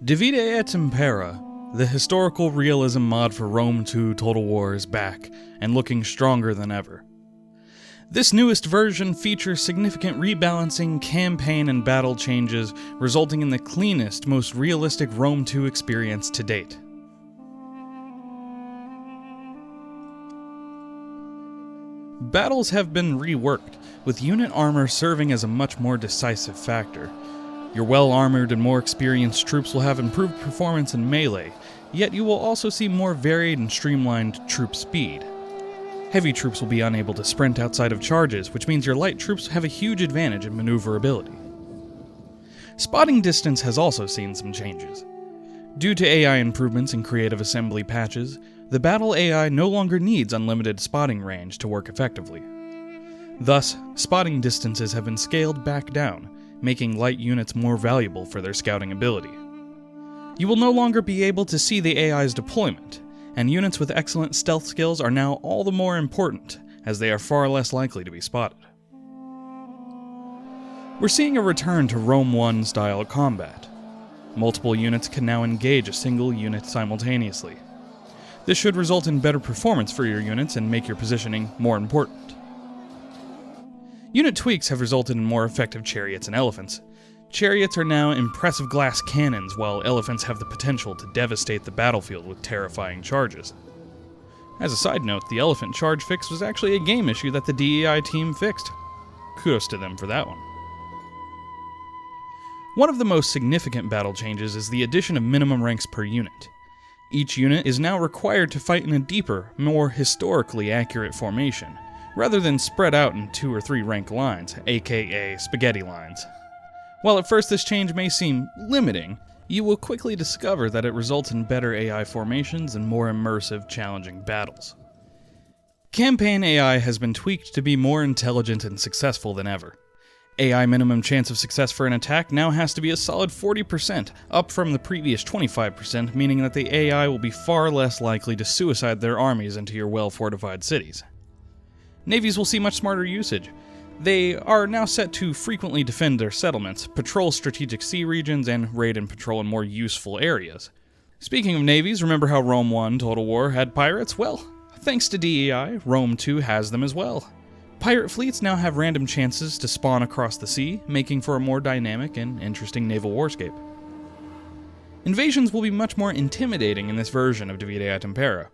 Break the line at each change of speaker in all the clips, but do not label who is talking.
Divide et Impera, the historical realism mod for Rome 2 Total War, is back, and looking stronger than ever. This newest version features significant rebalancing, campaign, and battle changes, resulting in the cleanest, most realistic Rome 2 experience to date. Battles have been reworked, with unit armor serving as a much more decisive factor. Your well-armored and more experienced troops will have improved performance in melee, yet you will also see more varied and streamlined troop speed. Heavy troops will be unable to sprint outside of charges, which means your light troops have a huge advantage in maneuverability. Spotting distance has also seen some changes. Due to AI improvements and creative assembly patches, the battle AI no longer needs unlimited spotting range to work effectively. Thus, spotting distances have been scaled back down, making light units more valuable for their scouting ability. You will no longer be able to see the AI's deployment, and units with excellent stealth skills are now all the more important, as they are far less likely to be spotted. We're seeing a return to Rome 1 style combat. Multiple units can now engage a single unit simultaneously. This should result in better performance for your units and make your positioning more important. Unit tweaks have resulted in more effective chariots and elephants. Chariots are now impressive glass cannons, while elephants have the potential to devastate the battlefield with terrifying charges. As a side note, the elephant charge fix was actually a game issue that the DEI team fixed. Kudos to them for that one. One of the most significant battle changes is the addition of minimum ranks per unit. Each unit is now required to fight in a deeper, more historically accurate formation, rather than spread out in 2 or 3 rank lines, aka spaghetti lines. While at first this change may seem limiting, you will quickly discover that it results in better AI formations and more immersive, challenging battles. Campaign AI has been tweaked to be more intelligent and successful than ever. AI minimum chance of success for an attack now has to be a solid 40%, up from the previous 25%, meaning that the AI will be far less likely to suicide their armies into your well-fortified cities. Navies will see much smarter usage. They are now set to frequently defend their settlements, patrol strategic sea regions, and raid and patrol in more useful areas. Speaking of navies, remember how Rome 1 Total War had pirates? Well, thanks to DEI, Rome 2 has them as well. Pirate fleets now have random chances to spawn across the sea, making for a more dynamic and interesting naval warscape. Invasions will be much more intimidating in this version of Divide et Impera.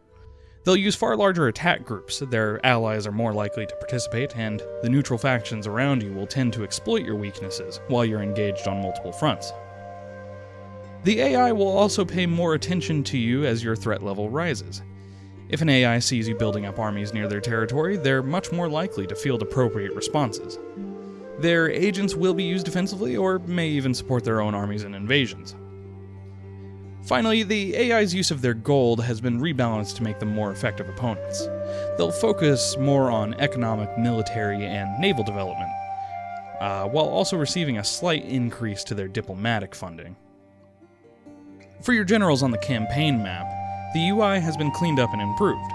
They'll use far larger attack groups, their allies are more likely to participate, and the neutral factions around you will tend to exploit your weaknesses while you're engaged on multiple fronts. The AI will also pay more attention to you as your threat level rises. If an AI sees you building up armies near their territory, they're much more likely to field appropriate responses. Their agents will be used defensively, or may even support their own armies in invasions. Finally, the AI's use of their gold has been rebalanced to make them more effective opponents. They'll focus more on economic, military, and naval development, while also receiving a slight increase to their diplomatic funding. For your generals on the campaign map, the UI has been cleaned up and improved.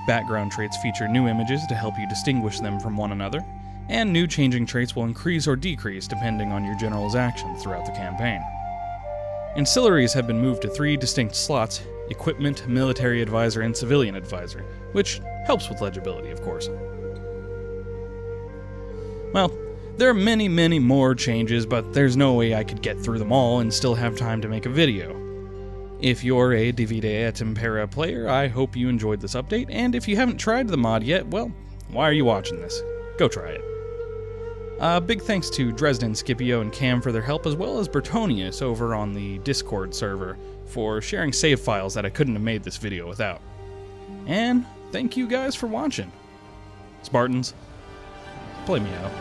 Background traits feature new images to help you distinguish them from one another, and new changing traits will increase or decrease depending on your general's actions throughout the campaign. Ancillaries have been moved to 3 distinct slots: Equipment, Military Advisor, and Civilian Advisor, which helps with legibility, of course. Well, there are many more changes, but there's no way I could get through them all and still have time to make a video. If you're a Divide et Impera player, I hope you enjoyed this update, and if you haven't tried the mod yet, well, why are you watching this? Go try it. Big thanks to Dresden, Scipio, and Cam for their help, as well as Bertonius over on the Discord server for sharing save files that I couldn't have made this video without. And thank you guys for watching. Spartans, play me out.